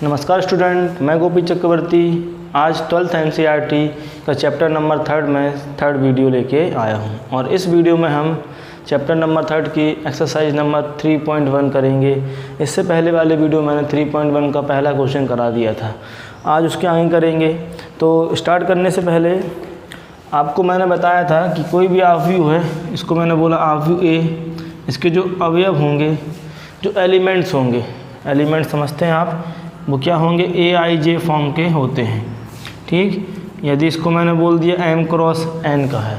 नमस्कार स्टूडेंट, मैं गोपी चक्रवर्ती आज 12th NCERT का चैप्टर नंबर 3 में थर्ड वीडियो लेके आया हूं। और इस वीडियो में हम चैप्टर नंबर 3 की एक्सरसाइज नंबर 3.1 करेंगे। इससे पहले वाले वीडियो मैंने 3.1 का पहला क्वेश्चन करा दिया था, आज उसके आगे करेंगे। तो स्टार्ट करने से पहले आपको मैंने बताया था कि कोई भी आव्यूह है, इसको मैंने बोला आव्यूह ए, इसके जो अवयव होंगे, जो एलिमेंट्स होंगे, एलिमेंट समझते हैं आप, वो क्या होंगे, ए आई जे फॉर्म के होते हैं। ठीक, यदि इसको मैंने बोल दिया m क्रॉस n का है,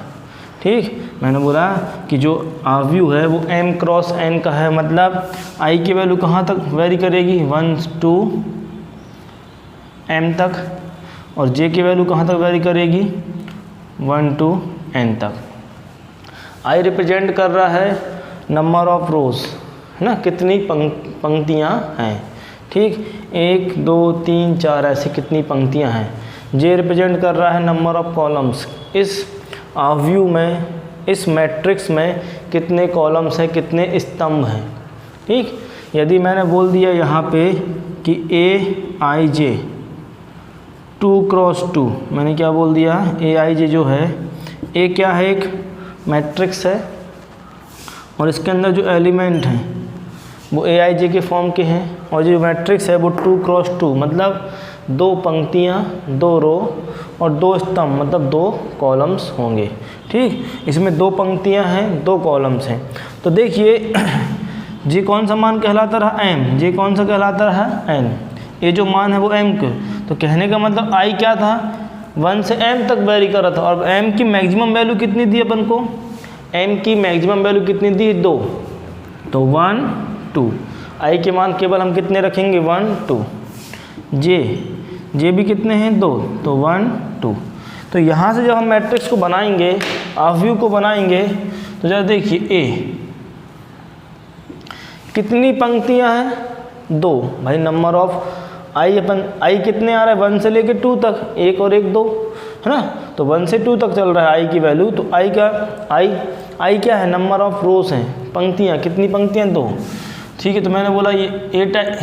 ठीक, मैंने बोला कि जो आव्यूह है वो m क्रॉस n का है, मतलब i की वैल्यू कहाँ तक वेरी करेगी, 1 to m तक, और j की वैल्यू कहाँ तक वेरी करेगी, 1 to n तक। i रिप्रेजेंट कर रहा है नंबर ऑफ रोज, है ना, कितनी पंक्तियाँ हैं। ठीक, 1 2 3 4 ऐसी कितनी पंक्तियां हैं। जे रिप्रेजेंट कर रहा है नंबर ऑफ कॉलम्स, इस आव्यूह में, इस मैट्रिक्स में कितने कॉलम्स हैं, कितने स्तंभ हैं। ठीक, यदि मैंने बोल दिया यहाँ पे कि ए आई जे 2 क्रॉस 2, मैंने क्या बोल दिया, ए आई जे जो है, ए क्या है, एक मैट्रिक्स है, और इसके अंदर जो एलिमेंट हैं वो ए आई जे के फॉर्म के हैं, और जो मैट्रिक्स है वो 2 क्रॉस 2, मतलब 2 पंक्तियाँ, 2 रो और 2 स्तंभ, मतलब 2 कॉलम्स होंगे। ठीक, इसमें 2 पंक्तियाँ हैं, 2 कॉलम्स हैं। तो देखिए जे कौन सा मान कहलाता रहा, m, जे कौन सा कहलाता रहा, n, ये जो मान है वो m के, तो कहने का मतलब i क्या था, 1 से m तक वेरी कर रहा था, और m की मैक्सिमम वैल्यू कितनी दी अपन को, m की मैक्सिमम वैल्यू कितनी दी, 2, तो 1 2, i के मान केवल हम कितने रखेंगे, 1 2, जे भी कितने हैं, 2, तो 1 2। तो यहाँ से जब हम मैट्रिक्स को बनाएंगे, आव्यूह को बनाएंगे, तो जरा देखिए a कितनी पंक्तियाँ हैं, 2, भाई नंबर ऑफ i कितने आ रहा है, 1 से लेके 2 तक, 1 और 1 2, है ना, तो 1 से 2 तक चल रहा है i की वैल्यू। तो i क्या है, नंबर ऑफ रोज हैं, पंक्तियाँ, कितनी पंक्तियाँ, 2। ठीक है, तो मैंने बोला ये ए टाइप,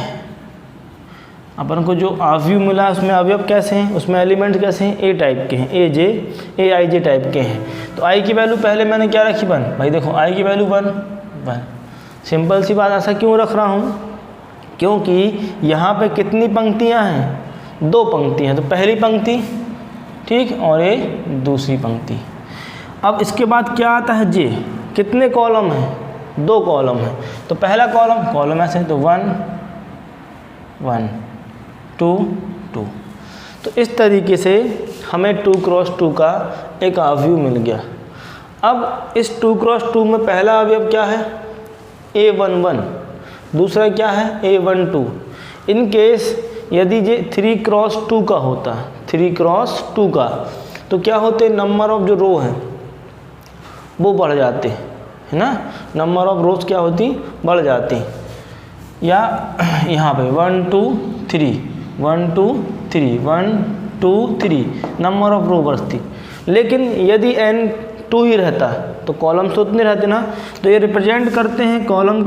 अपन को जो आव्यूह मिला उसमें अवयव कैसे हैं, उसमें एलिमेंट कैसे हैं, ए टाइप के हैं, ए आई जे टाइप के हैं। तो आई की वैल्यू पहले मैंने क्या रखी, 1, भाई देखो आई की वैल्यू 1, सिंपल सी बात। ऐसा क्यों रख रहा हूँ, क्योंकि यहाँ पे कितनी पंक्तियाँ हैं, 2 पंक्तियाँ, तो पहली पंक्ति, ठीक, और ये दूसरी पंक्ति। अब इसके बाद क्या आता है, जे, कितने कॉलम हैं, 2 कॉलम है, तो पहला कॉलम ऐसे, तो 1 1 2 2। तो इस तरीके से हमें 2 क्रॉस 2 का एक आव्यूह मिल गया। अब इस 2 क्रॉस 2 में पहला अवयव क्या है, a11, दूसरा क्या है, a12। इन केस यदि ये 3 क्रॉस 2 का होता, 3 क्रॉस 2 का, तो क्या होते, नंबर ऑफ जो रो हैं वो बढ़ जाते, है ना, नंबर ऑफ रोज क्या होती, बढ़ जाती। या यहाँ पे 1 2 3 1 2 3 1 2 3 नंबर ऑफ रो बढ़ती। लेकिन यदि n 2 ही रहता तो कॉलम्स तो उतने रहते ना। तो ये रिप्रेजेंट करते हैं कॉलम,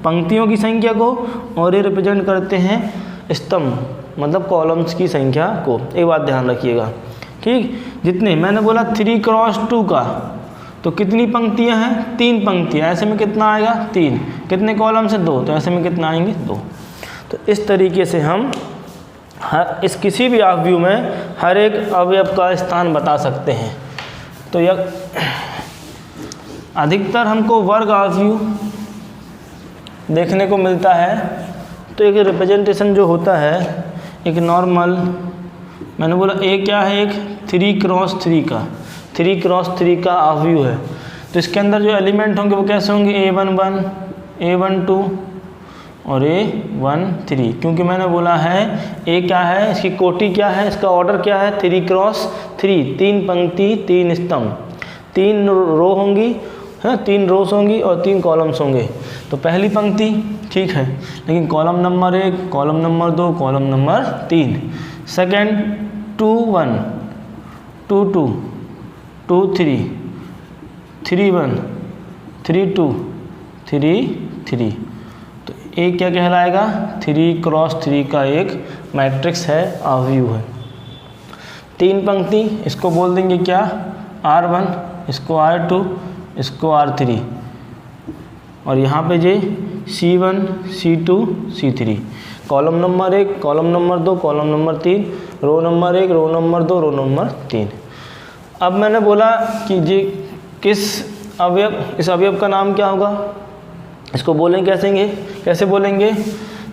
पंक्तियों की संख्या को, और ये रिप्रेजेंट करते हैं स्तंभ, मतलब कॉलम्स की संख्या को। एक बात ध्यान रखिएगा, ठीक, जितने मैंने बोला 3 क्रॉस 2 का, तो कितनी पंक्तियां हैं, 3 पंक्तियां, ऐसे में कितना आएगा, 3, कितने कॉलम से, 2, तो ऐसे में कितना आएंगे, 2। तो इस तरीके से हम इस किसी भी आव्यूह में हर एक अवयव का स्थान बता सकते हैं। तो यह अधिकतर हमको वर्ग आव्यूह देखने को मिलता है। तो एक रिप्रेजेंटेशन जो होता है, एक नॉर्मल, मैंने बोला ए क्या है, एक 3 क्रॉस 3 का, 3 क्रॉस 3 का आव्यूह है। तो इसके अंदर जो एलिमेंट होंगे वो कैसे होंगे, a11 a12 और a13, क्योंकि मैंने बोला है ए क्या है, इसकी कोटि क्या है, इसका ऑर्डर क्या है, 3 क्रॉस 3, 3 पंक्ति 3 स्तंभ, 3 रो होंगी, है ना, 3 रोज होंगी और 3 कॉलम्स होंगे। तो पहली पंक्ति, ठीक है, लेकिन column number 1, column number 2, column number 3, second 2 1 2 2 2 3 3 1 3 2 3 3, तो एक क्या कहलाएगा, 3x3 का एक मैट्रिक्स है, अवयव है। 3 पंक्ति, इसको बोल देंगे क्या, R1, इसको R2, इसको R3, और यहाँ पे जे C1, C2, C3, column number 1, column number 2, column number 3, row number 1, row number 2, row number 3। अब मैंने बोला कि जी किस अवयव, इस अवयव का नाम क्या होगा, इसको बोलें कैसे बोलेंगे,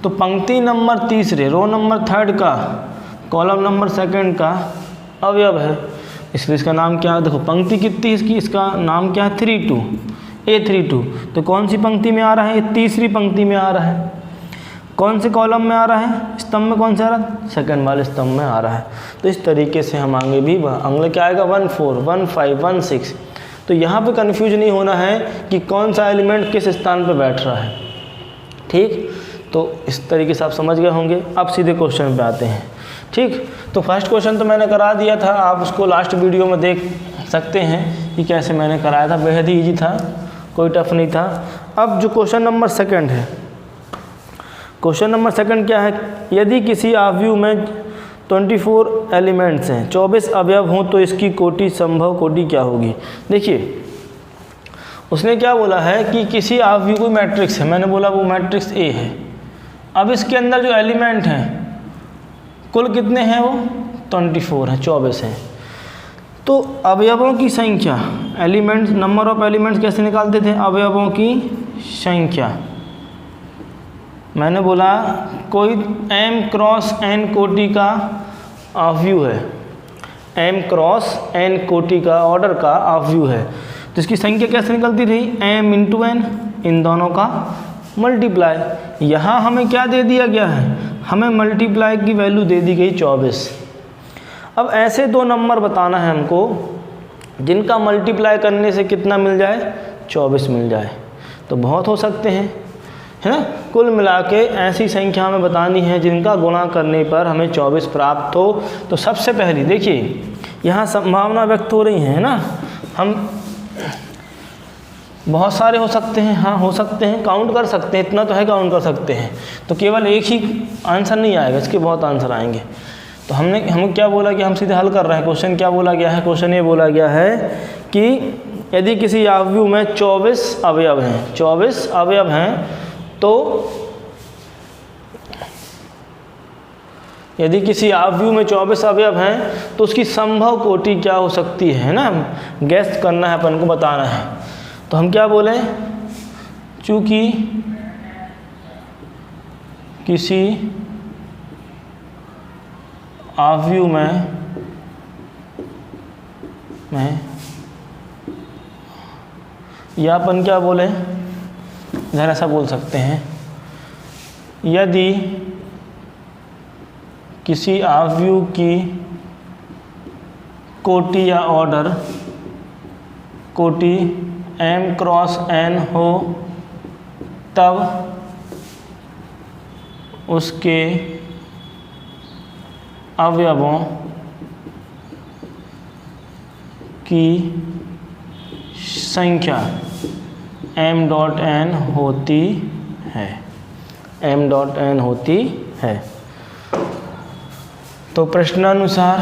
तो पंक्ति नंबर 3, रो नंबर 3 का, कॉलम नंबर 2 का अवयव है, इसलिए इसका नाम क्या है, देखो पंक्ति कितनी इसकी, इसका नाम क्या है, 32, A32, तो कौन सी पंक्ति में आ रहा है, ये तीसरी पंक्ति में आ रहा है। कौन से कॉलम में आ रहा है, स्तंभ में कौन सा आ रहा है, सेकंड वाले स्तंभ में आ रहा है। तो इस तरीके से हम आगे भी, अगले क्या आएगा, 1 4 1 5 1 6। तो यहाँ पे कंफ्यूज नहीं होना है कि कौन सा एलिमेंट किस स्थान पे बैठ रहा है, ठीक। तो इस तरीके से आप समझ गए होंगे। अब सीधे क्वेश्चन पे आते हैं, ठीक। तो फर्स्ट क्वेश्चन तो मैंने करा दिया था, आप उसको लास्ट वीडियो में देख सकते हैं कि कैसे मैंने कराया था, बेहद ही ईजी था, कोई टफ नहीं था। अब जो क्वेश्चन नंबर 2 है, क्वेश्चन नंबर 2 क्या है, यदि किसी अवयव में 24 एलिमेंट्स हैं, 24 अवयव हों तो इसकी कोटि, संभव कोटि क्या होगी। देखिए उसने क्या बोला है कि किसी अवयव कोई मैट्रिक्स है, मैंने बोला वो मैट्रिक्स ए है। अब इसके अंदर जो एलिमेंट हैं कुल कितने हैं, वो 24 हैं, 24 हैं। तो अवयवों की संख्या, एलिमेंट्स, नंबर ऑफ एलिमेंट्स कैसे निकालते थे, अवयवों की संख्या, मैंने बोला कोई m क्रॉस n कोटि का अवयव है, m क्रॉस n कोटि का ऑर्डर का अवयव है, तो इसकी संख्या कैसे निकलती थी, m इंटू n, इन दोनों का मल्टीप्लाई। यहाँ हमें क्या दे दिया गया है, हमें मल्टीप्लाई की वैल्यू दे दी गई 24। अब ऐसे 2 नंबर बताना है हमको जिनका मल्टीप्लाई करने से कितना मिल जाए, 24 मिल जाए। तो बहुत हो सकते हैं, है ना। कुल मिला के ऐसी संख्या हमें बतानी है जिनका गुणा करने पर हमें 24 प्राप्त हो। तो सबसे पहली देखिए यहाँ संभावना व्यक्त हो रही है ना, हम बहुत सारे हो सकते हैं, हाँ हो सकते हैं, काउंट कर सकते हैं, इतना तो है काउंट कर सकते हैं। तो केवल एक ही आंसर नहीं आएगा, इसके बहुत आंसर आएंगे। तो हम क्या बोला कि हम सीधे हल कर रहे हैं। क्वेश्चन क्या बोला गया है, क्वेश्चन ये बोला गया है कि यदि किसी अवयव में 24 अवयव हैं, 24 अवयव हैं, तो यदि किसी अवयव में 24 अवयव हैं तो उसकी संभव कोटि क्या हो सकती है ना, गैस करना है, अपन को बताना है। तो हम क्या बोले, चूंकि किसी अवयव में या अपन क्या बोले, इधर ऐसा बोल सकते हैं, यदि किसी अवयव की कोटि या ऑर्डर, कोटि m क्रॉस n हो, तब उसके अवयवों की संख्या m डॉट n होती है, m डॉट n होती है। तो प्रश्नानुसार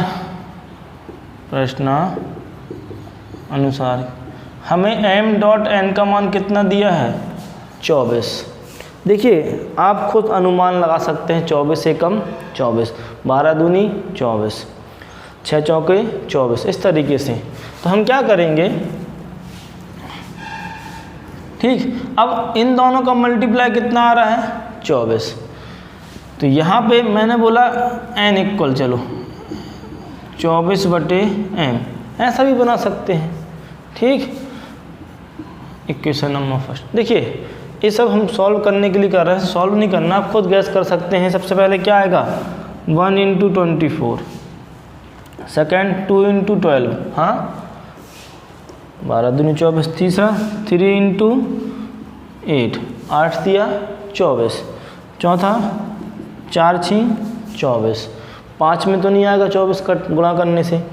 हमें m डॉट n का मान कितना दिया है, 24। देखिए आप खुद अनुमान लगा सकते हैं, 24 से कम 24, 12 दूनी 24, 6 चौके 24, इस तरीके से। तो हम क्या करेंगे, ठीक। अब इन दोनों का मल्टीप्लाई कितना आ रहा है, 24। तो यहाँ पे मैंने बोला n इक्वल, चलो 24/m, ऐसा भी बना सकते हैं, ठीक। इक्वेशन नंबर फर्स्ट, देखिए ये सब हम सॉल्व करने के लिए कर रहे हैं, सॉल्व नहीं करना, आप खुद गैस कर सकते हैं। सबसे पहले क्या आएगा, 1 × 24, सेकेंड 2 × 12, हाँ 12 दूनी 24, तीसरा 3 × 8, 8 दिया 24, चौथा 4 × 6 24, 5 में तो नहीं आएगा 24 का गुणा करने से,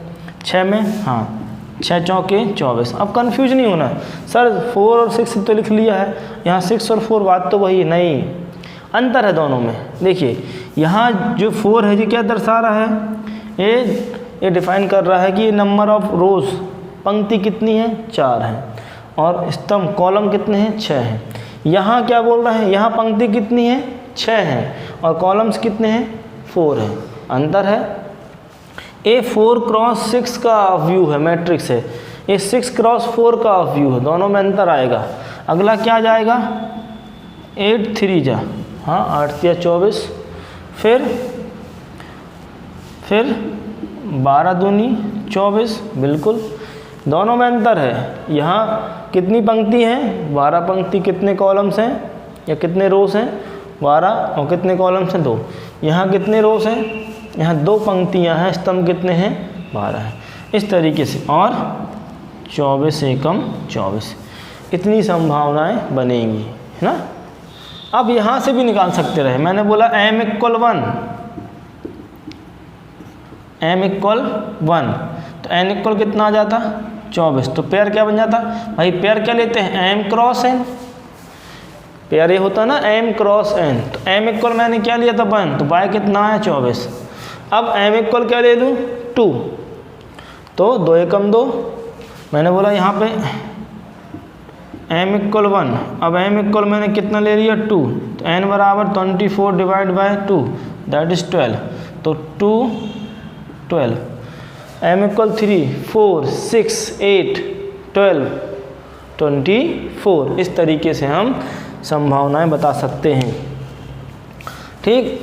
6 में, हाँ 6 चौके 24। अब कंफ्यूज नहीं होना, सर 4 और 6 तो लिख लिया है, यहाँ 6 और 4 बात तो वही नहीं। अंतर है दोनों में। देखिए यहाँ जो 4 है जी क्या दर्शा रहा है, ये डिफाइन कर रहा है कि नंबर ऑफ रोज, पंक्ति कितनी है 4 है, और स्तंभ कॉलम कितने हैं 6 हैं। यहाँ क्या बोल रहा है, यहाँ पंक्ति कितनी है 6 है और कॉलम्स कितने हैं 4 है। अंतर है। ये 4x6 का व्यू है, मैट्रिक्स है, ये 6x4 का व्यू है, दोनों में अंतर आएगा। अगला क्या जाएगा 8 3 जा, हाँ 8 या 24, फिर 12 दूनी 24, बिल्कुल दोनों में अंतर है। यहाँ कितनी पंक्ति हैं 12 पंक्ति, कितने कॉलम्स हैं या कितने रोस हैं 12, और कितने कॉलम्स हैं 2। यहाँ कितने रोस हैं, यहाँ 2 पंक्तियाँ हैं, स्तंभ कितने हैं 12 हैं। इस तरीके से, और 24 एकम 24, इतनी संभावनाएं बनेंगी, है ना। अब यहाँ से भी निकाल सकते रहे, मैंने बोला m = 1, m = 1, तो n इक्वल कितना आ जाता 24, तो पेयर क्या बन जाता भाई, पेयर क्या लेते हैं m × n, पेयर ये होता ना m × n, तो m इक्वल मैंने क्या लिया था 1, तो y कितना है 24। अब m इक्वल क्या ले लूँ 2, तो 2 एकम 2, मैंने बोला यहाँ पे m = 1, अब m इक्वल मैंने कितना ले लिया 2, तो n = 24 / 2 दैट इज़ 12, तो 2 12, m = 3 4 6 8 12 24। इस तरीके से हम संभावनाएं बता सकते हैं। ठीक,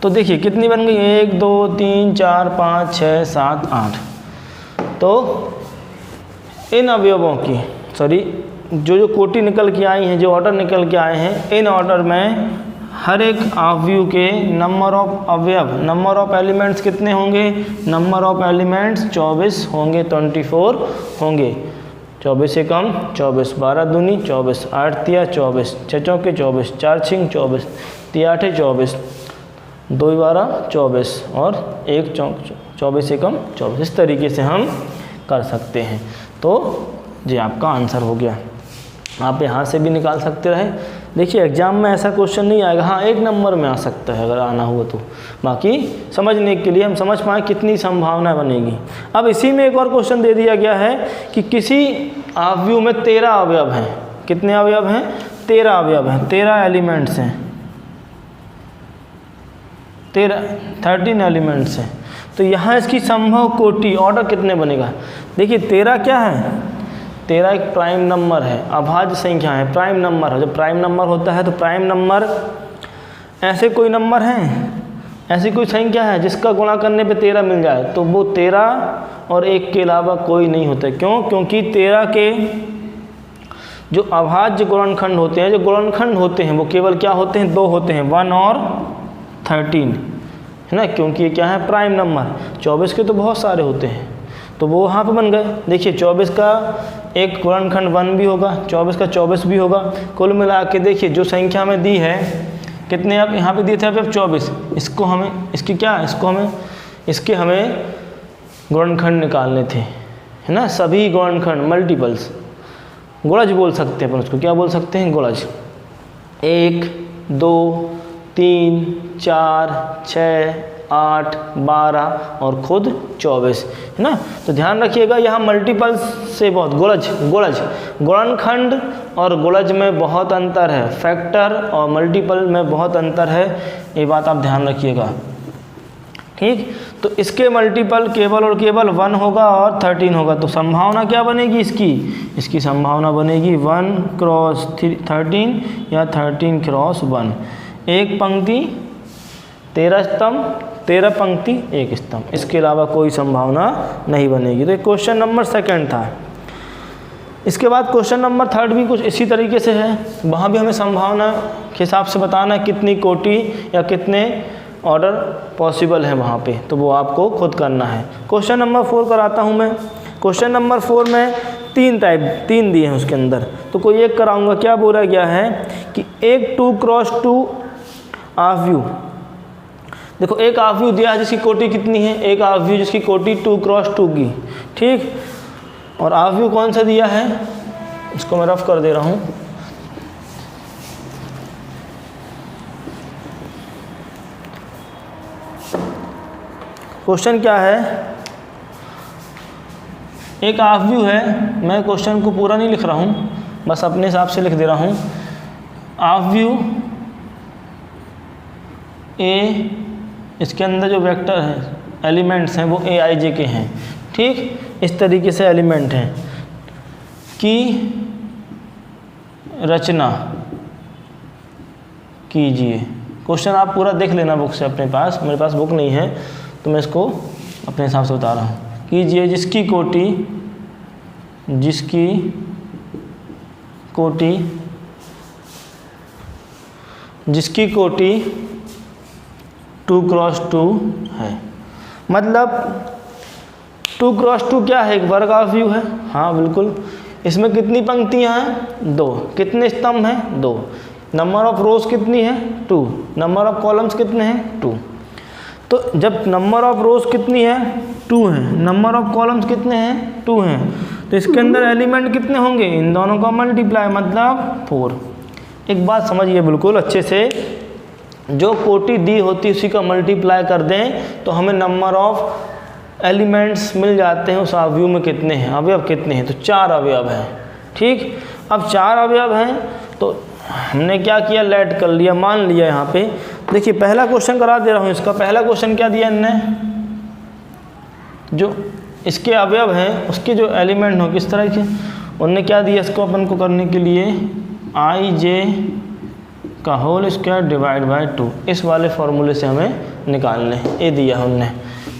तो देखिए कितनी बन गई, 1 2 3 4 5 6 7 8। तो इन अवयवों की जो कोटि निकल के आई हैं, जो ऑर्डर निकल के आए हैं, इन ऑर्डर में हर एक अवयव के नंबर ऑफ अवयव, नंबर ऑफ एलिमेंट्स कितने होंगे, नंबर ऑफ एलिमेंट्स 24 होंगे, 24 होंगे। 24 एकम 24, 12 दूनी 24, 8 तिया 24, 6 चौके 24, 4 छिंग 24, 3 8 24, 2 12 24 और 1 24 एकम 24। इस तरीके से हम कर सकते हैं। तो ये आपका आंसर हो गया। आप यहाँ से भी निकाल सकते रहे। देखिए एग्जाम में ऐसा क्वेश्चन नहीं आएगा, हाँ 1 नंबर में आ सकता है अगर आना हुआ तो, बाकी समझने के लिए हम समझ पाएँ कितनी संभावना बनेगी। अब इसी में एक और क्वेश्चन दे दिया गया है कि किसी अवयव में 13 अवयव हैं। कितने अवयव हैं 13 अवयव हैं, 13 एलिमेंट्स हैं, 13 एलिमेंट्स हैं। तो यहाँ इसकी संभव कोटि ऑर्डर कितने बनेगा। देखिए 13 क्या है, 13 एक प्राइम नंबर है, अभाज्य संख्या है, प्राइम नंबर है। जब प्राइम नंबर होता है तो प्राइम नंबर ऐसे कोई नंबर हैं, ऐसी कोई संख्या है जिसका गुणा करने पे 13 मिल जाए, तो वो 13 और 1 के अलावा कोई नहीं होता। क्यों, क्योंकि 13 के जो अभाज्य गुणनखंड होते हैं, जो गुणनखंड होते हैं वो केवल क्या होते हैं, 2 होते हैं, 1 और 13, है ना। क्योंकि ये क्या है प्राइम नंबर। 24 के तो बहुत सारे होते हैं, तो वो वहाँ पे बन गए। देखिए 24 का एक गुणनखंड 1 भी होगा, 24 का 24 भी होगा। कुल मिला के देखिए जो संख्या में दी है, कितने अब यहाँ पे दिए थे अब 24, इसको हमें इसके हमें गुणनखंड निकालने थे, है ना। सभी गुणनखंड मल्टीपल्स, गुणज बोल सकते हैं अपन उसको, क्या बोल सकते हैं गुणज। 1 2 3 4 6 8 12 और खुद 24, है ना। तो ध्यान रखिएगा यहाँ मल्टीपल्स से बहुत गुणनखंड और गुणज में बहुत अंतर है, फैक्टर और मल्टीपल में बहुत अंतर है, ये बात आप ध्यान रखिएगा। ठीक, तो इसके मल्टीपल केवल और केवल 1 होगा और 13 होगा। तो संभावना क्या बनेगी इसकी संभावना बनेगी 1 क्रॉस 13 या 13 क्रॉस 1। एक पंक्ति 13 स्तंभ, 13 पंक्ति 1 स्तंभ, इसके अलावा कोई संभावना नहीं बनेगी। तो ये क्वेश्चन नंबर 2 था। इसके बाद क्वेश्चन नंबर 3 भी कुछ इसी तरीके से है। वहाँ भी हमें संभावना के हिसाब से बताना है कितनी कोटि या कितने ऑर्डर पॉसिबल है वहाँ पे, तो वो आपको खुद करना है। क्वेश्चन नंबर 4 कराता हूँ मैं। क्वेश्चन नंबर 4 में 3 दिए हैं उसके अंदर, तो कोई एक कराऊंगा। क्या बोला गया है कि एक 2 क्रॉस 2 अवयव, देखो एक अवयव दिया है जिसकी कोटि कितनी है, एक अवयव जिसकी कोटि 2 क्रॉस 2 की, ठीक। और अवयव कौन सा दिया है, इसको मैं रफ कर दे रहा हूँ। क्वेश्चन क्या है, एक हाफ व्यू है, मैं क्वेश्चन को पूरा नहीं लिख रहा हूँ, बस अपने हिसाब से लिख दे रहा हूँ। हाफ व्यू ए, इसके अंदर जो वेक्टर हैं, एलिमेंट्स हैं, वो ए आई जे के हैं, ठीक। इस तरीके से एलिमेंट हैं की रचना कीजिए। क्वेश्चन आप पूरा देख लेना बुक से अपने पास, मेरे पास बुक नहीं है तो मैं इसको अपने हिसाब से बता रहा हूँ। कीजिए जिसकी कोटि 2x2 है। मतलब 2x2 क्या है, एक वर्ग ऑफ व्यू है। हाँ बिल्कुल। इसमें कितनी पंक्तियाँ हैं, 2। कितने स्तंभ हैं, 2। नंबर ऑफ रोज कितनी है, 2। नंबर ऑफ कॉलम्स कितने हैं, 2। तो जब नंबर ऑफ रोज कितनी है, 2 है, नंबर ऑफ कॉलम्स कितने हैं, 2 हैं, तो इसके अंदर एलिमेंट कितने होंगे, इन दोनों का मल्टीप्लाई मतलब 4। एक बात समझिए बिल्कुल अच्छे से, जो कोटि दी होती है उसी का मल्टीप्लाई कर दें तो हमें नंबर ऑफ एलिमेंट्स मिल जाते हैं उस अवयव में कितने हैं, अवयव कितने हैं, तो 4 अवयव हैं, ठीक। अब 4 अवयव हैं तो हमने क्या किया, लेट कर लिया, मान लिया। यहाँ पे देखिए पहला क्वेश्चन करा दे रहा हूँ इसका। पहला क्वेश्चन क्या दिया इनने, जो इसके अवयव हैं उसके जो एलिमेंट हो किस तरह के, उनने क्या दिया इसको अपन को करने के लिए, आई जे का होल स्क्वायर डिवाइड बाय 2, इस वाले फॉर्मूले से हमें निकालने हैं, ये दिया है उनने।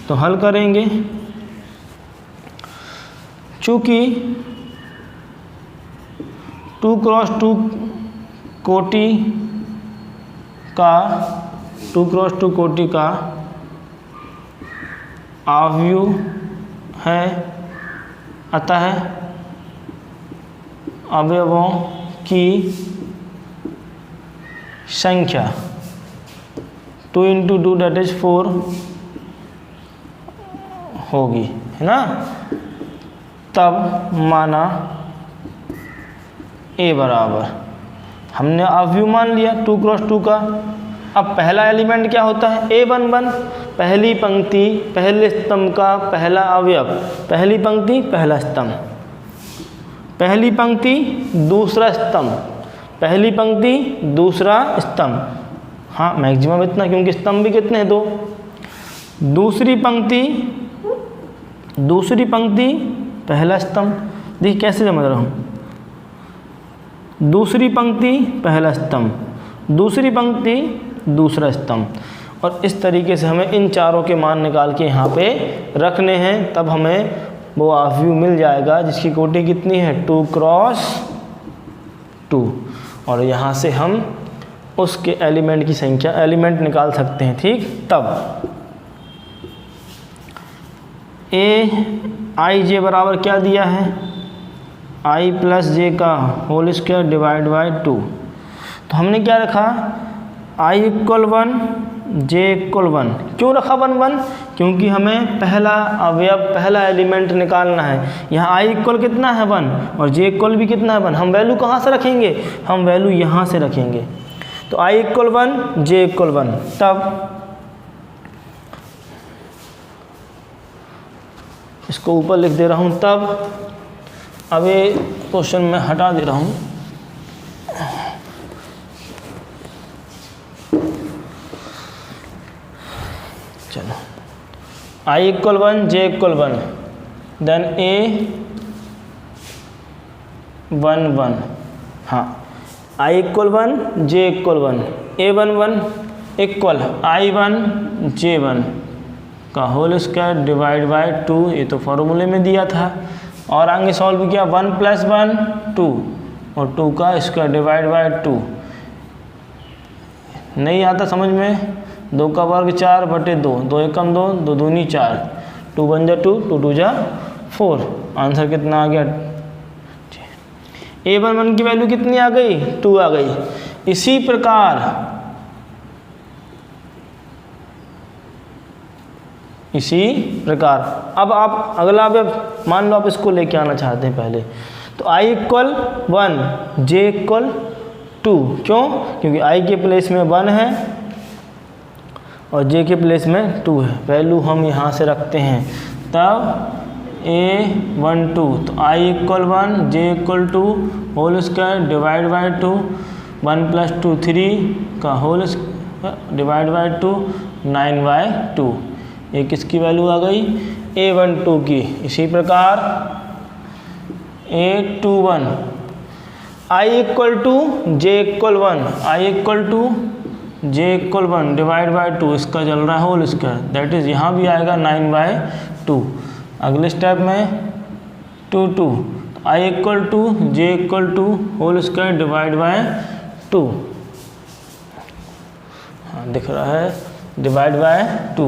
तो हल करेंगे, चूँकि 2x2 कोटि का अवयव है, अतः अवयवों की संख्या 2 × 2 दैट इज 4 होगी, है ना। तब माना ए बराबर, हमने अवयव मान लिया 2x2 का। अब पहला एलिमेंट क्या होता है, A11, पहली पंक्ति पहले स्तंभ का पहला अवयव, पहली पंक्ति पहला स्तंभ, पहली पंक्ति दूसरा स्तंभ, पहली पंक्ति दूसरा स्तंभ। हाँ मैक्सिमम इतना, क्योंकि स्तंभ भी कितने हैं, 2। दूसरी पंक्ति पहला स्तंभ, देखिए कैसे समझ रहा हूँ, दूसरी पंक्ति पहला स्तंभ, दूसरी पंक्ति दूसरा स्तंभ, और इस तरीके से हमें इन चारों के मान निकाल के यहाँ पे रखने हैं। तब हमें वो अवयव मिल जाएगा जिसकी कोटि कितनी है, 2x2, और यहाँ से हम उसके एलिमेंट की संख्या, एलिमेंट निकाल सकते हैं, ठीक। तब आई जे बराबर क्या दिया है, आई प्लस जे का होल स्क्वायर डिवाइड बाय 2। तो हमने क्या रखा, आई इक्वल 1 जे इक्वल 1। क्यों रखा 1 1, क्योंकि हमें पहला अवयव पहला एलिमेंट निकालना है। यहाँ आई इक्वल कितना है 1 और जे इक्वल भी कितना है 1। हम वैल्यू कहाँ से रखेंगे, हम वैल्यू यहाँ से रखेंगे। तो आई इक्वल 1 जे इक्वल 1, तब इसको ऊपर लिख दे रहा हूँ। तब अब ये क्वेश्चन मैं हटा दे रहा हूँ। चलो, I equal 1 J equal 1, then A 1 1। हाँ, I equal 1 J equal 1, A11 equal I1 J1 का होल स्क्वायर डिवाइड बाय 2। ये तो फॉर्मूले में दिया था। और आगे सॉल्व किया, 1 + 1 2 और 2 का स्क्वायर डिवाइड बाय 2। नहीं आता समझ में, 2 का वर्ग 4/2, 2 एकम 2, 2 दूनी 4, 2 × 1 = 2, 2 × 2 = 4। आंसर कितना आ गया, A11 की वैल्यू कितनी आ गई, 2 आ गई। इसी प्रकार अब आप अगला मान लो आप इसको लेके आना चाहते हैं पहले, तो I इक्वल 1 J इक्वल 2। क्यों, क्योंकि I के प्लेस में 1 है और जे के प्लेस में 2 है, वैल्यू हम यहाँ से रखते हैं, तब A12 तो I equal 1, J equal 2 whole square divide by 2, 1 + 2 3 का होल डिवाइड बाई 2, 9/2। ये किसकी वैल्यू आ गई? A12 की। इसी प्रकार A21 I equal 2, J equal 1, I equal 2, J equal 1 divide by 2, इसका चल रहा है होल स्क्वायर, दैट इज़ यहाँ भी आएगा 9/2। अगले स्टेप में 2 2 I equal 2, J equal 2 whole square divide by 2, हाँ दिख रहा है, डिवाइड बाय 2,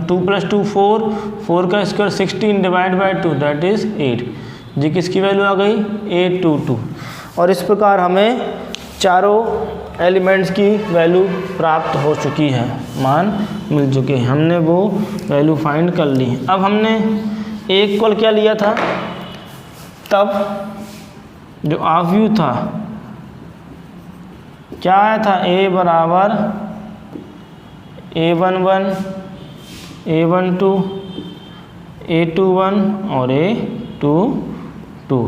2 + 2 4, 4 का square 16 divide by 2 that is 8। जी किसकी वैल्यू आ गई? A22। और इस प्रकार हमें चारों एलिमेंट्स की वैल्यू प्राप्त हो चुकी है, मान मिल चुके हैं, हमने वो वैल्यू फाइंड कर ली। अब हमने A इक्वल क्या लिया था? तब जो आव्यूह था क्या आया था? A बराबर A11, A12, A21 और A22।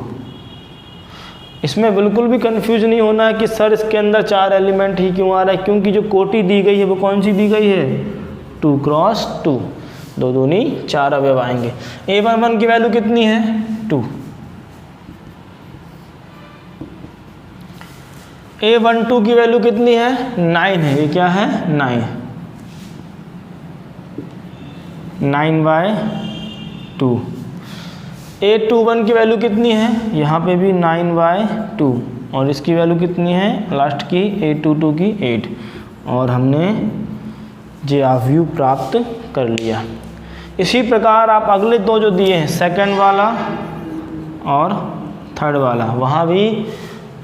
इसमें बिल्कुल भी कंफ्यूज नहीं होना है कि सर इसके अंदर 4 एलिमेंट ही क्यों आ रहा है, क्योंकि जो कोटि दी गई है वो कौन सी दी गई है? 2 × 2, 2 दूनी 4 अवयव आएंगे। A11 की वैल्यू कितनी है? 2। A12 की वैल्यू कितनी है? 9 है। ये क्या है? 9/2। A21 की वैल्यू कितनी है? यहाँ पे भी 9/2 और इसकी वैल्यू कितनी है लास्ट की? A22 की 8। और हमने जे आव्यूह प्राप्त कर लिया। इसी प्रकार आप अगले दो जो दिए हैं, सेकंड वाला और थर्ड वाला, वहाँ भी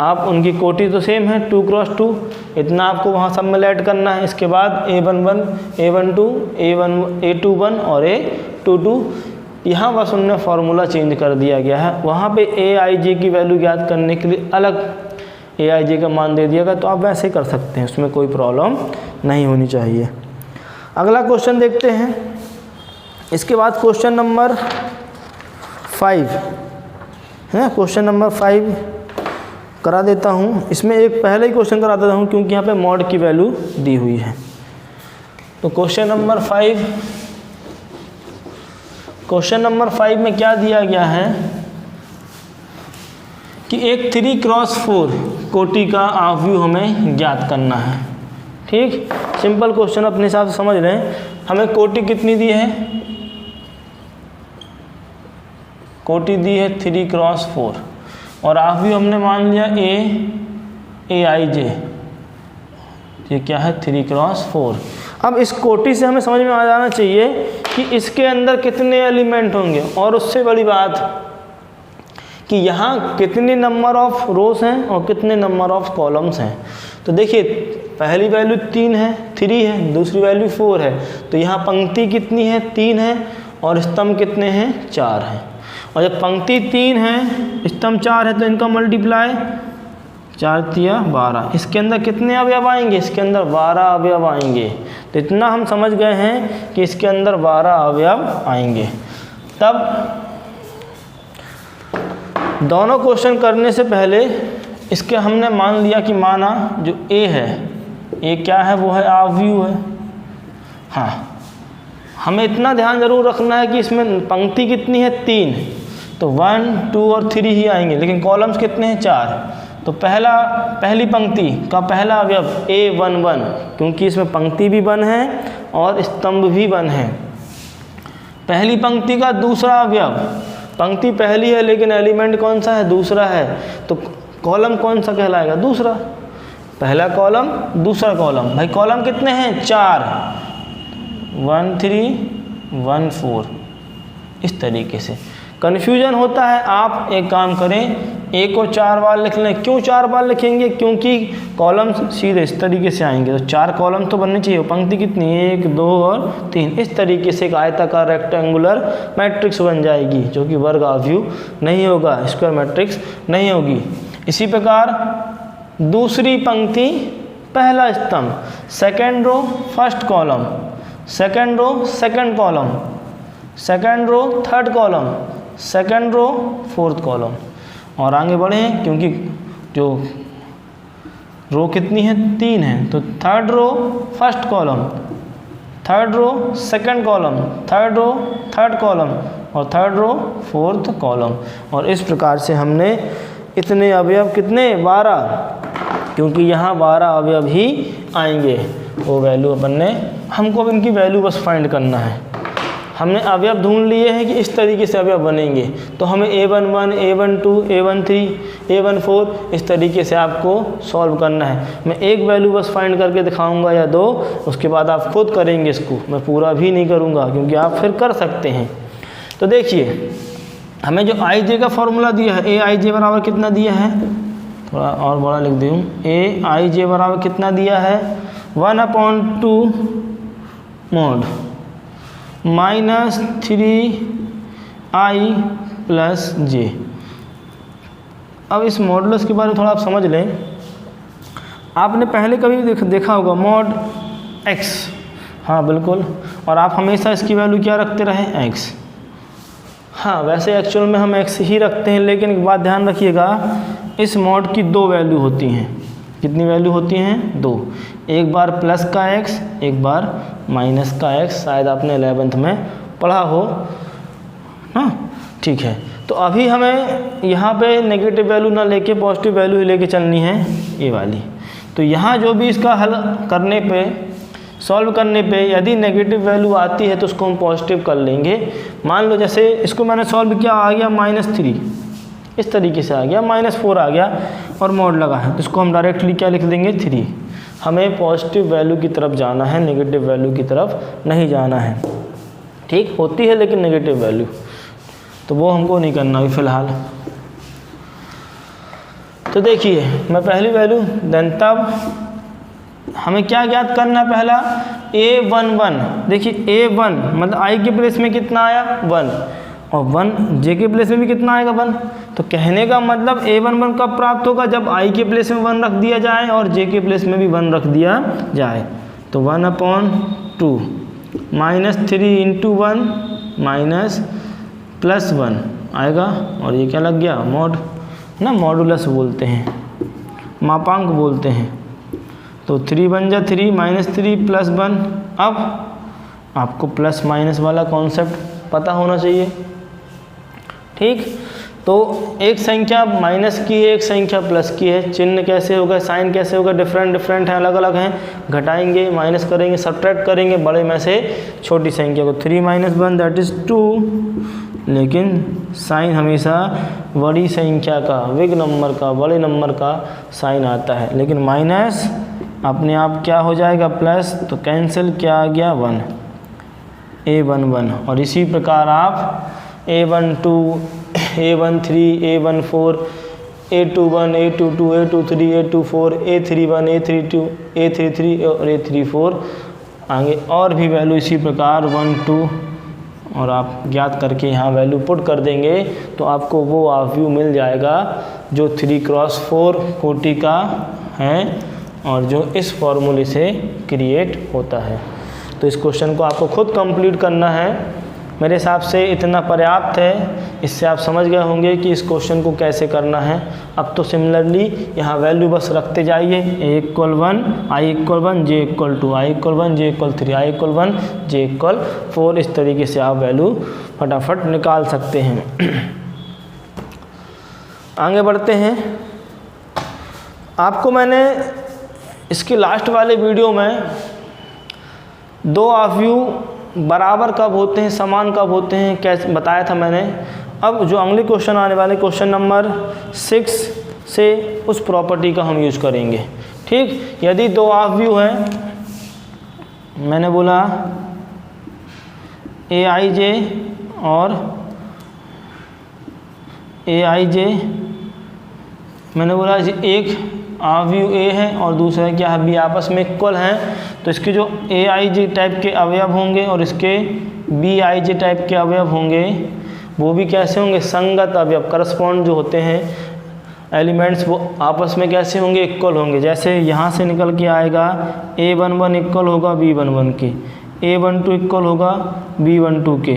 आप उनकी कोटि तो सेम है 2 × 2, इतना आपको वहाँ सब में ऐड करना है। इसके बाद A11, A12, A21 और A22, यहाँ बस उनने फार्मूला चेंज कर दिया गया है। वहाँ पे Aij की वैल्यू ज्ञात करने के लिए अलग Aij का मान दे दिया गया, तो आप वैसे कर सकते हैं, उसमें कोई प्रॉब्लम नहीं होनी चाहिए। अगला क्वेश्चन देखते हैं। इसके बाद क्वेश्चन नंबर 5 है, क्वेश्चन नंबर 5 करा देता हूँ। इसमें एक पहले ही क्वेश्चन करा देता हूँ क्योंकि यहाँ पे मॉड की वैल्यू दी हुई है। तो क्वेश्चन नंबर 5 में क्या दिया गया है कि एक 3 × 4 कोटि का आव्यूह हमें ज्ञात करना है। ठीक, सिंपल क्वेश्चन अपने हिसाब से समझ रहे हैं। हमें कोटि कितनी दी है? कोटि दी है 3 × 4 और आव्यूह हमने मान लिया Aij, ये क्या है? 3 × 4। अब इस कोटि से हमें समझ में आ जाना चाहिए कि इसके अंदर कितने एलिमेंट होंगे, और उससे बड़ी बात कि यहाँ कितने नंबर ऑफ रोज हैं और कितने नंबर ऑफ कॉलम्स हैं। तो देखिए, पहली वैल्यू 3 है, दूसरी वैल्यू 4 है, तो यहाँ पंक्ति कितनी है? 3 है, और स्तंभ कितने हैं? 4 हैं। और जब पंक्ति 3 है, स्तंभ 4 है, तो इनका मल्टीप्लाई 4 × 12। इसके अंदर कितने अवयव आएंगे? इसके अंदर 12 अवयव आएंगे। तो इतना हम समझ गए हैं कि इसके अंदर 12 अवयव आएंगे। तब दोनों क्वेश्चन करने से पहले इसके हमने मान लिया कि माना जो A है, A क्या है? वो है आव्यूह है। हाँ, हमें इतना ध्यान जरूर रखना है कि इसमें पंक्ति कितनी है? 3, तो 1, 2 और 3 ही आएंगे, लेकिन कॉलम्स कितने हैं? 4। तो पहली पंक्ति का पहला अवयव A11, क्योंकि इसमें पंक्ति भी 1 है और स्तंभ भी 1 है। पहली पंक्ति का दूसरा अवयव, पंक्ति पहली है लेकिन एलिमेंट कौन सा है? दूसरा है, तो कॉलम कौन सा कहलाएगा? दूसरा। पहला कॉलम, दूसरा कॉलम। भाई कॉलम कितने हैं? 4, 1 3 1 4। इस तरीके से कन्फ्यूजन होता है। आप एक काम करें, A को 4 बार लिख लें। क्यों 4 बार लिखेंगे? क्योंकि कॉलम सीधे इस तरीके से आएंगे, तो 4 कॉलम तो बनने चाहिए। पंक्ति कितनी? 1 2 और 3। इस तरीके से एक आयताकार रेक्टेंगुलर मैट्रिक्स बन जाएगी, जो कि वर्ग आव्यूह नहीं होगा, स्क्वायर मैट्रिक्स नहीं होगी। इसी प्रकार दूसरी पंक्ति पहला स्तंभ, second row first column, second row second column, second row third column, second row fourth column. और आगे बढ़े क्योंकि जो रो कितनी है 3 है, तो third row first column, third row second column, third row third column और थर्ड रो फोर्थ कॉलम। और इस प्रकार से हमने इतने अवयव कितने 12, क्योंकि यहाँ 12 अवयव ही आएंगे, वो वैल्यू अपन ने, हमको अब इनकी वैल्यू बस फाइंड करना है। हमने अवयव ढूंढ लिए हैं कि इस तरीके से अवयव बनेंगे, तो हमें A11, A12, A13, A14 इस तरीके से आपको सॉल्व करना है। मैं एक वैल्यू बस फाइंड करके दिखाऊंगा या 2, उसके बाद आप खुद करेंगे इसको, मैं पूरा भी नहीं करूंगा क्योंकि आप फिर कर सकते हैं। तो देखिए हमें जो IJ का फॉर्मूला दिया है, AIJ बराबर कितना दिया है, थोड़ा और बड़ा लिख दूँ, AIJ बराबर कितना दिया है 1/2 mod -3i + j। अब इस मॉडुलस के बारे में थोड़ा आप समझ लें। आपने पहले कभी देखा होगा mod x, हाँ बिल्कुल, और आप हमेशा इसकी वैल्यू क्या रखते रहे x। हाँ वैसे एक्चुअल में हम x ही रखते हैं, लेकिन एक बात ध्यान रखिएगा, इस मॉड की 2 वैल्यू होती हैं। कितनी वैल्यू होती हैं 2, एक बार प्लस का x, एक बार माइनस का x, शायद आपने 11th में पढ़ा हो, हाँ ठीक है। तो अभी हमें यहाँ पे नेगेटिव वैल्यू ना लेके पॉजिटिव वैल्यू ही लेके चलनी है, ये वाली। तो यहाँ जो भी इसका हल करने पे, सॉल्व करने पे यदि नेगेटिव वैल्यू आती है तो उसको हम पॉजिटिव कर लेंगे। मान लो जैसे इसको मैंने सॉल्व किया, आ गया -3, इस तरीके से आ गया, -4 आ गया और मॉड लगा है, तो इसको हम डायरेक्टली क्या लिख देंगे 3। हमें पॉजिटिव वैल्यू की तरफ जाना है, नेगेटिव वैल्यू की तरफ नहीं जाना है। ठीक होती है लेकिन नेगेटिव वैल्यू, तो वो हमको नहीं करना अभी फ़िलहाल। तो देखिए मैं पहली वैल्यू देन, तब हमें क्या ज्ञात करना है, पहला A11। देखिए A1 मतलब I के प्लेस में कितना आया 1, और 1 J के प्लेस में भी कितना आएगा 1। तो कहने का मतलब A11 कब प्राप्त होगा, जब I के प्लेस में 1 रख दिया जाए और J के प्लेस में भी 1 रख दिया जाए। तो 1/2 -3 × 1 +1 आएगा, और ये क्या लग गया मॉड ना, मॉडुलस बोलते हैं, मापांक बोलते हैं। तो 3 बन जा 3 -3 +1। अब आपको प्लस माइनस वाला कॉन्सेप्ट पता होना चाहिए, ठीक। तो एक संख्या माइनस की है, एक संख्या प्लस की है, चिन्ह कैसे होगा, साइन कैसे होगा, डिफरेंट हैं, अलग अलग हैं। घटाएंगे, माइनस करेंगे, सब्ट्रैक्ट करेंगे बड़े में से छोटी संख्या को। 3 - 1 दैट इज़ 2, लेकिन साइन हमेशा बड़ी संख्या का, बिग नंबर का, बड़े नंबर का साइन आता है। लेकिन माइनस अपने आप क्या हो जाएगा प्लस, तो कैंसिल क्या आ गया 1, A11। और इसी प्रकार आप A12, A13, A14, A21, A22, A23, A24, A31, A32, A33 और A34 आगे और भी वैल्यू इसी प्रकार 1, 2 और आप ज्ञात करके यहाँ वैल्यू पुट कर देंगे तो आपको वो आव्यूह मिल जाएगा जो 3x4 कोटि का है और जो इस फॉर्मूले से क्रिएट होता है। तो इस क्वेश्चन को आपको खुद कंप्लीट करना है। मेरे हिसाब से इतना पर्याप्त है, इससे आप समझ गए होंगे कि इस क्वेश्चन को कैसे करना है। अब तो सिमिलरली यहाँ वैल्यू बस रखते जाइए, A = 1, I = 1, J = 2, I = 1, J = 3, I = 1, J = 4। इस तरीके से आप वैल्यू फटाफट निकाल सकते हैं। आगे बढ़ते हैं। आपको मैंने इसके लास्ट वाले वीडियो में दो आव्यूह बराबर कब होते हैं, समान कब होते हैं, कैसे बताया था मैंने। अब जो अगले क्वेश्चन आने वाले क्वेश्चन नंबर 6 से उस प्रॉपर्टी का हम यूज करेंगे। ठीक, यदि दो आव्यूह हैं, मैंने बोला AIJ और AIJ, मैंने बोला एक आव्यूह A है और दूसरा क्या है B, आपस में इक्वल हैं, तो इसके जो AIJ टाइप के अवयव होंगे और इसके BIJ टाइप के अवयव होंगे वो भी कैसे होंगे, संगत अवयव, करस्पॉन्ड जो होते हैं एलिमेंट्स वो आपस में कैसे होंगे, इक्वल होंगे। जैसे यहाँ से निकल के आएगा A11 इक्वल होगा B11 के, A12 इक्वल होगा B12 के,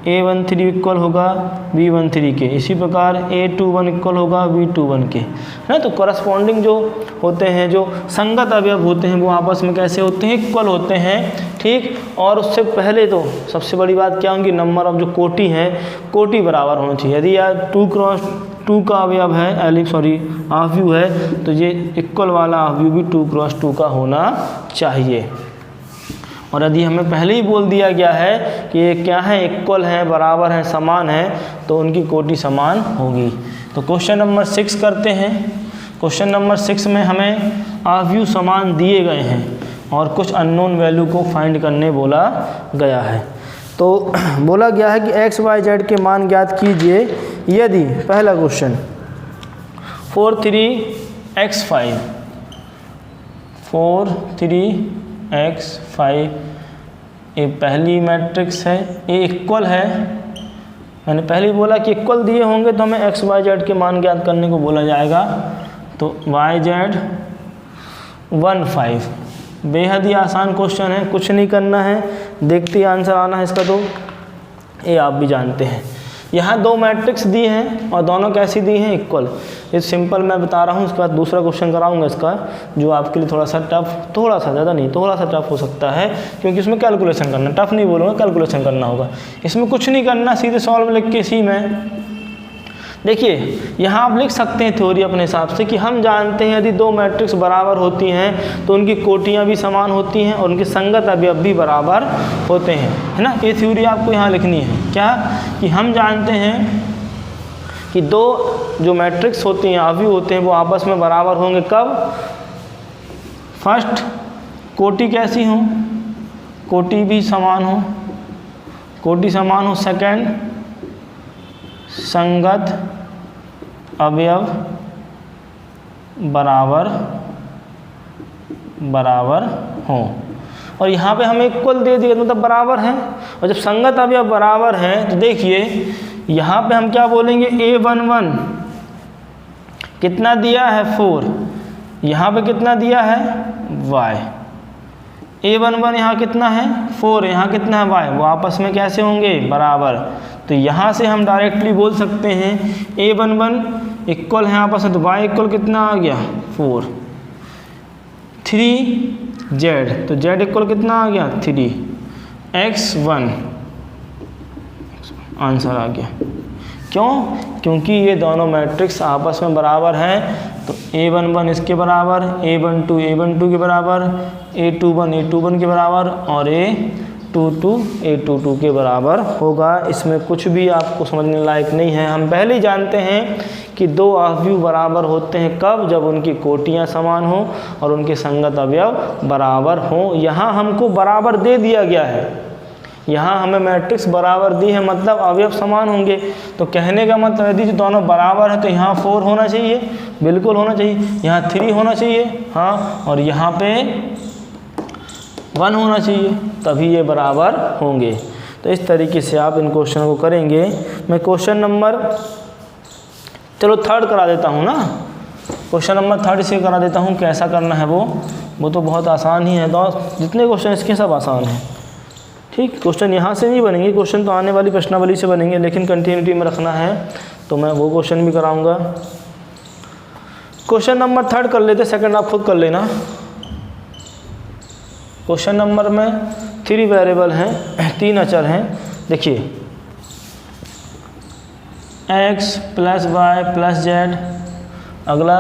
A13 इक्वल होगा B13 के, इसी प्रकार A21 इक्वल होगा B21 के, है ना। तो करस्पॉन्डिंग जो होते हैं, जो संगत अवयव होते हैं, वो आपस में कैसे होते हैं, इक्वल होते हैं, ठीक। और उससे पहले तो सबसे बड़ी बात क्या होगी, नंबर ऑफ जो कोटि हैं, कोटि बराबर होना चाहिए। यदि यार 2x2 का अवयव है, आव्यूह है, तो ये इक्वल वाला आव्यूह भी 2x2 का होना चाहिए। और यदि हमें पहले ही बोल दिया गया है कि ये क्या है, इक्वल है, बराबर है, समान है, तो उनकी कोटि समान होगी। तो क्वेश्चन नंबर 6 करते हैं। क्वेश्चन नंबर 6 में हमें आव्यूह समान दिए गए हैं और कुछ अननोन वैल्यू को फाइंड करने बोला गया है। तो बोला गया है कि x, y, z के मान ज्ञात कीजिए यदि, पहला क्वेश्चन 4 3x5, 4 3x5 ये पहली मैट्रिक्स है, ये इक्वल है। मैंने पहले ही बोला कि इक्वल दिए होंगे तो हमें x, y, z के मान ज्ञात करने को बोला जाएगा। तो y, z 1 5, बेहद ही आसान क्वेश्चन है, कुछ नहीं करना है, देखते ही आंसर आना है इसका। तो ये आप भी जानते हैं। यहाँ दो मैट्रिक्स दी हैं और दोनों कैसी दी हैं, इक्वल। ये सिंपल मैं बता रहा हूँ, उसके बाद दूसरा क्वेश्चन कराऊंगा इसका, जो आपके लिए थोड़ा सा टफ, थोड़ा सा, ज़्यादा नहीं, थोड़ा सा टफ हो सकता है, क्योंकि इसमें कैलकुलेशन करना, टफ नहीं बोलूँगा, कैलकुलेशन करना होगा। इसमें कुछ नहीं करना, सीधे सॉल्व लिख के इसी में देखिए, यहाँ आप लिख सकते हैं थ्योरी अपने हिसाब से कि हम जानते हैं यदि दो मैट्रिक्स बराबर होती हैं तो उनकी कोटियाँ भी समान होती हैं और उनके संगत अवयव भी बराबर होते हैं, है ना। ये थ्योरी आपको यहाँ लिखनी है। क्या कि हम जानते हैं कि दो जो मैट्रिक्स होती हैं, अवयव होते हैं, वो आपस में बराबर होंगे कब, फर्स्ट कोटि कैसी हो, कोटि भी समान हो, कोटि समान हो। सेकंड संगत अवयव बराबर हो। और यहाँ पे हमें इक्वल दे दिया, मतलब बराबर हैं। और जब संगत अवयव बराबर हैं तो देखिए यहाँ पे हम क्या बोलेंगे, A11 कितना दिया है 4, यहाँ पे कितना दिया है y। A11 यहाँ कितना है 4, यहाँ कितना है y, वो आपस में कैसे होंगे, बराबर। तो यहाँ से हम डायरेक्टली बोल सकते हैं A11 इक्वल है आपस में, तो y इक्वल कितना आ गया 4। 3z, तो z इक्वल कितना आ गया 3, x1 आंसर आ गया। क्यों, क्योंकि ये दोनों मैट्रिक्स आपस में बराबर हैं। तो A11 इसके बराबर, A12 के बराबर, A21 के बराबर और A22 के बराबर होगा। इसमें कुछ भी आपको समझने लायक नहीं है। हम पहले ही जानते हैं कि दो अवयव बराबर होते हैं कब, जब उनकी कोटियाँ समान हो और उनके संगत अवयव बराबर हों। यहाँ हमको बराबर दे दिया गया है, यहाँ हमें मैट्रिक्स बराबर दी है, मतलब अवयव समान होंगे। तो कहने का मतलब यदि दोनों बराबर है तो यहाँ 4 होना चाहिए, बिल्कुल होना चाहिए, यहाँ 3 होना चाहिए, हाँ, और यहाँ पे 1 होना चाहिए, तभी ये बराबर होंगे। तो इस तरीके से आप इन क्वेश्चन को करेंगे। मैं क्वेश्चन नंबर चलो 3 करा देता हूँ ना, क्वेश्चन नंबर 3 से करा देता हूँ, कैसा करना है वो तो बहुत आसान ही है। तो जितने क्वेश्चन इसके सब आसान हैं, ठीक। क्वेश्चन यहाँ से नहीं बनेंगे, क्वेश्चन तो आने वाली प्रश्नावली से बनेंगे, लेकिन कंटिन्यूटी में रखना है तो मैं वो क्वेश्चन भी कराऊंगा। क्वेश्चन नंबर 3 कर लेते, सेकंड आप खुद कर लेना। क्वेश्चन नंबर में 3 वेरिएबल हैं, 3 अचर हैं। देखिए x plus y plus z, अगला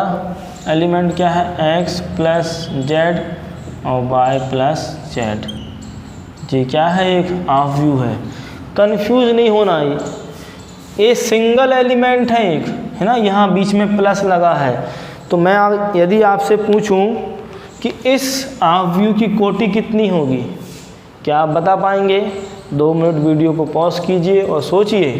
एलिमेंट क्या है x प्लस जेड और y प्लस जेड। जी क्या है, एक अवयव है। कंफ्यूज नहीं होना, ये सिंगल एलिमेंट है एक, है ना, यहाँ बीच में प्लस लगा है। तो मैं यदि आपसे पूछूं कि इस अवयव की कोटि कितनी होगी, क्या आप बता पाएंगे? 2 मिनट वीडियो को पॉज कीजिए और सोचिए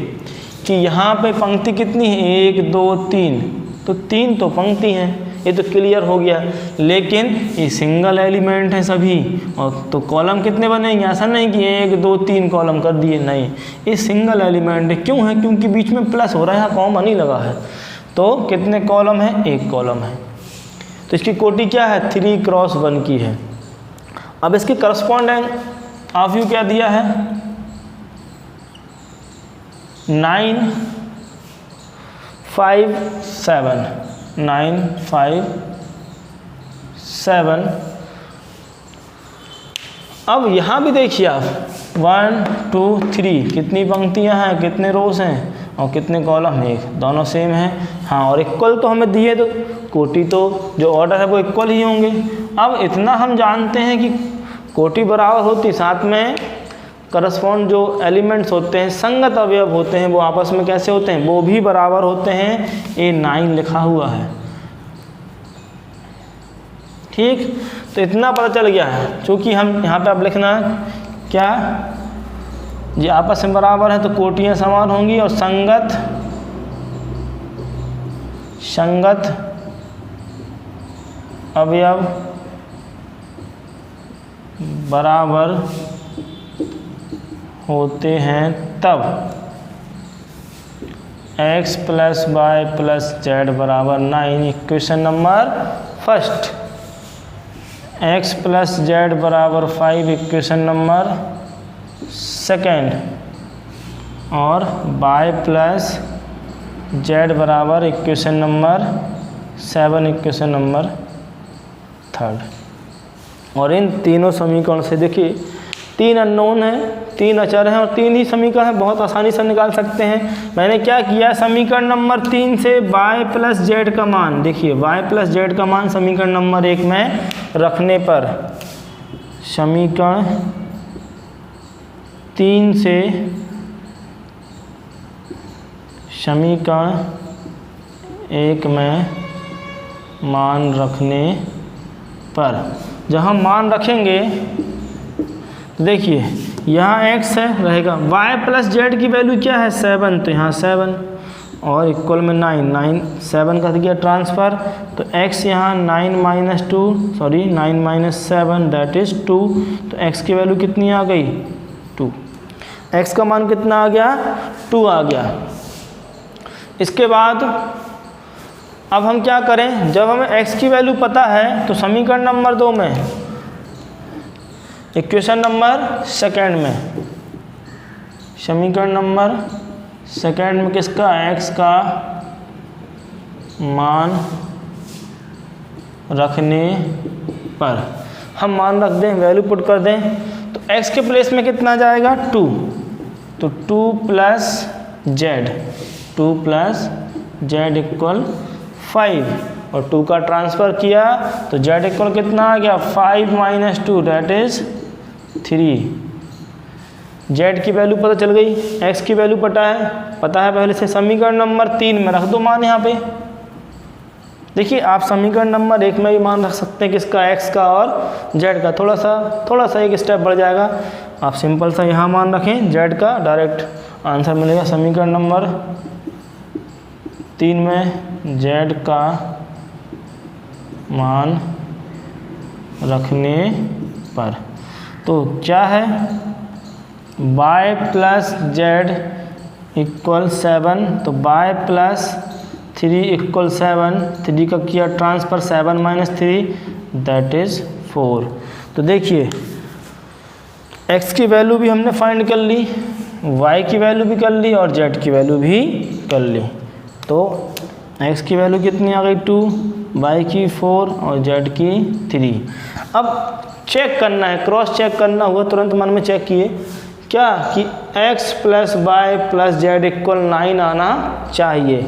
कि यहाँ पे पंक्ति कितनी है, 1 2 3, तो 3 तो पंक्ति हैं, ये तो क्लियर हो गया। लेकिन ये सिंगल एलिमेंट है सभी, और तो कॉलम कितने बनेंगे? ऐसा नहीं कि 1 2 3 कॉलम कर दिए, नहीं, ये सिंगल एलिमेंट है। क्यों है? क्योंकि बीच में प्लस हो रहा है, यहाँ कॉमन ही लगा है। तो कितने कॉलम है? 1 कॉलम है। तो इसकी कोटि क्या है? 3 × 1 की है। अब इसकी करस्पॉन्डेंट ऑफ यू क्या दिया है 9 5 7 9 5 7। अब यहाँ भी देखिए आप 1 2 3 कितनी पंक्तियाँ हैं, कितने रोज हैं और कितने कॉलम हैं, एक दोनों सेम हैं। हाँ, और इक्वल तो हमें दिए, तो कोटि तो जो ऑर्डर है वो इक्वल ही होंगे। अब इतना हम जानते हैं कि कोटि बराबर होती, साथ में करस्पॉन्ड जो एलिमेंट्स होते हैं, संगत अवयव होते हैं, वो आपस में कैसे होते हैं, वो भी बराबर होते हैं। ये 9 लिखा हुआ है, ठीक। तो इतना पता चल गया है, क्योंकि हम यहाँ पे अब लिखना है क्या, ये आपस में बराबर है तो कोटियाँ समान होंगी और संगत अवयव बराबर होते हैं तब x + y + z बराबर 9। Equation number first. x + z बराबर 5 इक्वेशन नंबर सेकेंड, और y + z बराबर equation number 7 equation number third. और इन तीनों समीकरण से देखिए 3 अननोन हैं, 3 अचर हैं और 3 ही समीकरण हैं, बहुत आसानी से निकाल सकते हैं। मैंने क्या किया, समीकरण नंबर 3 से y + z का मान, देखिए y + z का मान समीकरण नंबर 1 में रखने पर समीकरण 3 से समीकरण 1 में मान रखने पर, जब हम मान रखेंगे तो देखिए यहाँ x है रहेगा, y + z की वैल्यू क्या है 7, तो यहाँ 7 और इक्वल में 9 7 का दिया ट्रांसफ़र, तो x यहाँ 9 - 7 दैट इज़ 2, तो x की वैल्यू कितनी आ गई 2, x का मान कितना आ गया 2 आ गया। इसके बाद अब हम क्या करें, जब हमें x की वैल्यू पता है तो समीकरण नंबर 2 में, इक्वेशन नंबर सेकेंड में, समीकरण नंबर सेकेंड में किसका, x का मान रखने पर हम मान रख दें, वैल्यू पुट कर दें, तो x के प्लेस में कितना जाएगा 2, तो 2 + z इक्वल 5 और 2 का ट्रांसफ़र किया तो z इक्वल कितना आ गया 5 - 2 दैट इज़ 3। z की वैल्यू पता चल गई, x की वैल्यू पता है पहले से। समीकरण नंबर 3 में रख दो मान यहाँ पे। देखिए आप समीकरण नंबर 1 में भी मान रख सकते हैं किसका, x का और z का, थोड़ा सा एक स्टेप बढ़ जाएगा। आप सिंपल सा यहाँ मान रखें z का, डायरेक्ट आंसर मिलेगा। समीकरण नंबर 3 में z का मान रखने पर तो क्या है, y + z इक्वल 7, तो y + 3 इक्वल 7, 3 का किया ट्रांसफ़र 7 - 3 दैट इज़ 4। तो देखिए x की वैल्यू भी हमने फाइंड कर ली, y की वैल्यू भी कर ली और z की वैल्यू भी कर ली। तो x की वैल्यू कितनी आ गई 2, y की 4 और z की 3। अब चेक करना है, क्रॉस चेक करना हुआ, तुरंत मन में चेक किए क्या कि x + y + z इक्वल 9 आना चाहिए।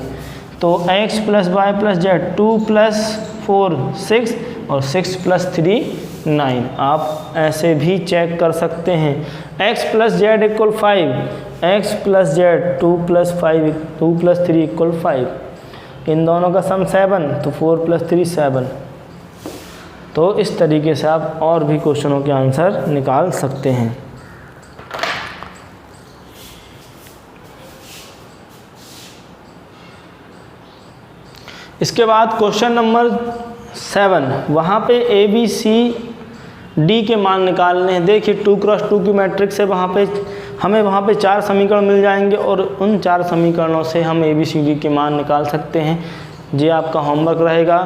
तो x + y + z 2 + 4 6 और 6 + 3 9। आप ऐसे भी चेक कर सकते हैं। x + z equal 5, x + z 2 + 3 equal 5, इन दोनों का सम 7, तो 4 + 3 7। तो इस तरीके से आप और भी क्वेश्चनों के आंसर निकाल सकते हैं। इसके बाद क्वेश्चन नंबर 7, वहाँ पे ABCD के मान निकालने हैं। देखिए 2 × 2 की मैट्रिक्स है, हमें वहाँ पे 4 समीकरण मिल जाएंगे और उन 4 समीकरणों से हम ABCD के मान निकाल सकते हैं। ये आपका होमवर्क रहेगा।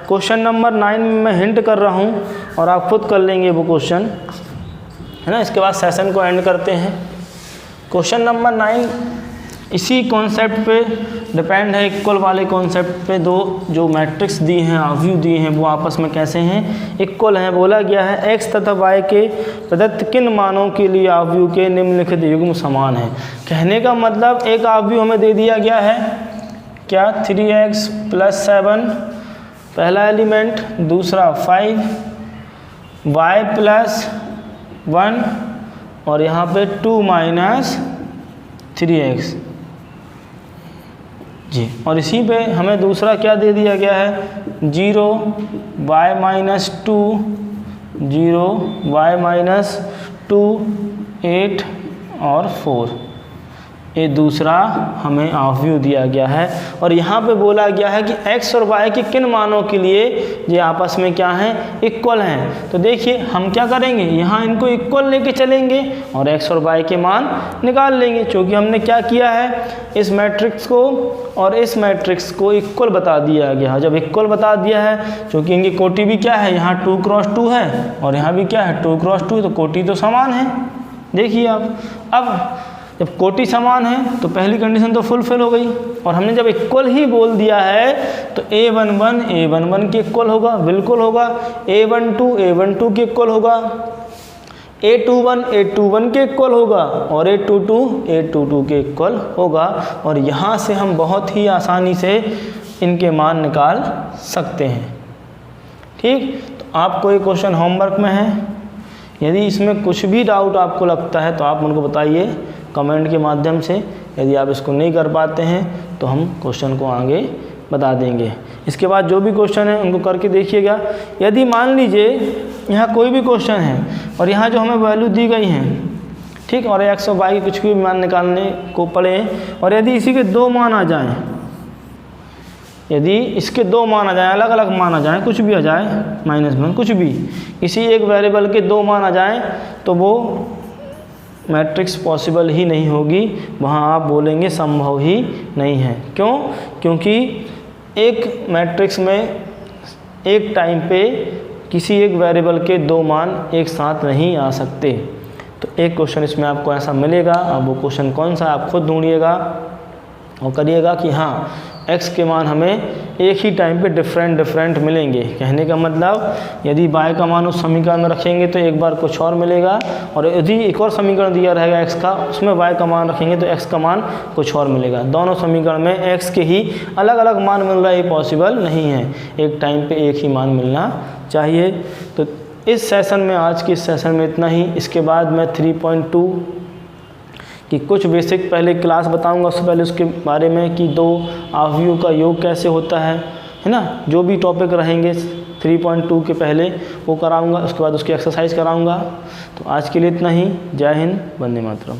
क्वेश्चन नंबर 9 में मैं हिंट कर रहा हूँ और आप खुद कर लेंगे वो क्वेश्चन। है ना। इसके बाद सेशन को एंड करते हैं। क्वेश्चन नंबर 9 इसी कॉन्सेप्ट पे डिपेंड है, इक्वल वाले कॉन्सेप्ट पे। दो जो मैट्रिक्स दी हैं, अवयव दिए हैं, वो आपस में कैसे हैं, इक्वल हैं। बोला गया है x तथा y के प्रदत्त किन मानों के लिए अवयव के निम्नलिखित युग्म समान है। कहने का मतलब एक अवयव हमें दे दिया गया है, क्या 3x + 7 पहला एलिमेंट, दूसरा 5 y + 1 और यहाँ पे 2 - 3x जी। और इसी पे हमें दूसरा क्या दे दिया गया है, 0 y - 2 0 y - 2 8 और 4, ये दूसरा हमें अवयव दिया गया है। और यहाँ पे बोला गया है कि x और y के किन मानों के लिए ये आपस में क्या हैं, इक्वल हैं। तो देखिए हम क्या करेंगे, यहाँ इनको इक्वल लेके चलेंगे और x और y के मान निकाल लेंगे। क्योंकि हमने क्या किया है, इस मैट्रिक्स को और इस मैट्रिक्स को इक्वल बता दिया गया। जब इक्वल बता दिया है, क्योंकि इनकी कोटि भी क्या है, यहाँ 2 × 2 है और यहाँ भी क्या है 2 × 2, तो कोटि तो समान है। देखिए अब जब कोटि समान है तो पहली कंडीशन तो फुलफिल हो गई। और हमने जब इक्वल ही बोल दिया है तो a11 के इक्वल होगा, बिल्कुल होगा। a12 के इक्वल होगा, a21 के इक्वल होगा और a22 के इक्वल होगा। और यहाँ से हम बहुत ही आसानी से इनके मान निकाल सकते हैं। ठीक, तो आपको ये क्वेश्चन होमवर्क में है। यदि इसमें कुछ भी डाउट आपको लगता है तो आप उनको बताइए कमेंट के माध्यम से। यदि आप इसको नहीं कर पाते हैं तो हम क्वेश्चन को आगे बता देंगे। इसके बाद जो भी क्वेश्चन है उनको करके देखिएगा। यदि मान लीजिए यहाँ कोई भी क्वेश्चन है और यहाँ जो हमें वैल्यू दी गई हैं, ठीक, और x और y के कुछ भी मान निकालने को पड़े, और यदि इसी के 2 मान आ जाएँ, यदि इसके 2 मान आ जाएँ, अलग अलग मान आ जाएँ, कुछ भी आ जाए -1 कुछ भी, इसी एक वेरिएबल के 2 मान आ जाएँ, तो वो मैट्रिक्स पॉसिबल ही नहीं होगी। वहाँ आप बोलेंगे संभव ही नहीं है। क्यों? क्योंकि एक मैट्रिक्स में एक टाइम पे किसी एक वेरिएबल के 2 मान एक साथ नहीं आ सकते। तो एक क्वेश्चन इसमें आपको ऐसा मिलेगा। अब वो क्वेश्चन कौन सा आप खुद ढूंढिएगा और करिएगा कि हाँ x के मान हमें एक ही टाइम पे डिफरेंट मिलेंगे। कहने का मतलब यदि y का मान उस समीकरण में रखेंगे तो एक बार कुछ और मिलेगा, और यदि एक और समीकरण दिया रहेगा x का, उसमें y का मान रखेंगे तो x का मान कुछ और मिलेगा। दोनों समीकरण में x के ही अलग अलग मान मिल रहा है, ये पॉसिबल नहीं है। एक टाइम पे एक ही मान मिलना चाहिए। तो इस सेशन में, आज के इस सेशन में इतना ही। इसके बाद मैं 3.2 कि कुछ बेसिक पहले क्लास बताऊंगा, उससे पहले उसके बारे में कि 2 अवयव का योग कैसे होता है ना। जो भी टॉपिक रहेंगे 3.2 के पहले वो कराऊंगा, उसके बाद उसकी एक्सरसाइज कराऊंगा। तो आज के लिए इतना ही। जय हिंद, वंदे मातरम।